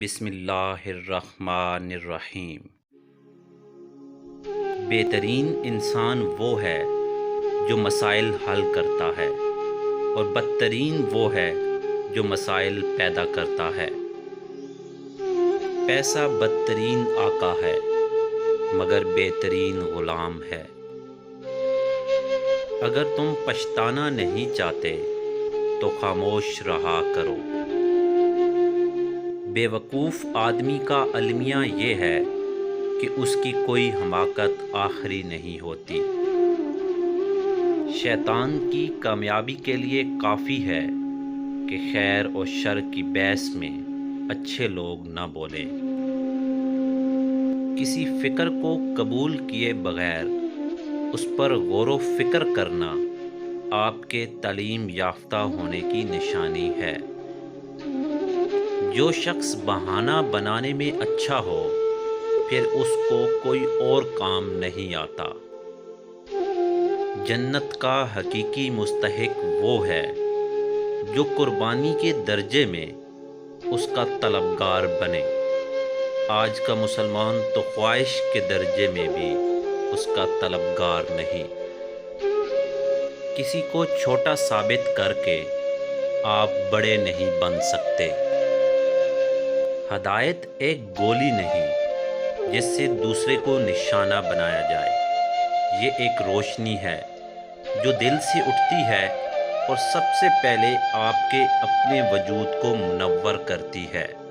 بسم اللہ الرحمن الرحیم۔ بہترین انسان وہ ہے جو مسائل حل کرتا ہے اور بدترین وہ ہے جو مسائل پیدا کرتا ہے۔ پیسہ بدترین آقا ہے مگر بہترین غلام ہے۔ اگر تم پچھتانا نہیں چاہتے تو خاموش رہا کرو۔ بے وقوف آدمی کا المیہ یہ ہے کہ اس کی کوئی حماقت آخری نہیں ہوتی۔ شیطان کی کامیابی کے لیے کافی ہے کہ خیر اور شر کی بحث میں اچھے لوگ نہ بولیں۔ کسی فکر کو قبول کیے بغیر اس پر غور و فکر کرنا آپ کے تعلیم یافتہ ہونے کی نشانی ہے۔ جو شخص بہانہ بنانے میں اچھا ہو پھر اس کو کوئی اور کام نہیں آتا۔ جنت کا حقیقی مستحق وہ ہے جو قربانی کے درجے میں اس کا طلبگار بنے۔ آج کا مسلمان تو خواہش کے درجے میں بھی اس کا طلبگار نہیں۔ کسی کو چھوٹا ثابت کر کے آپ بڑے نہیں بن سکتے۔ ہدایت ایک گولی نہیں جس سے دوسرے کو نشانہ بنایا جائے، یہ ایک روشنی ہے جو دل سے اٹھتی ہے اور سب سے پہلے آپ کے اپنے وجود کو منور کرتی ہے۔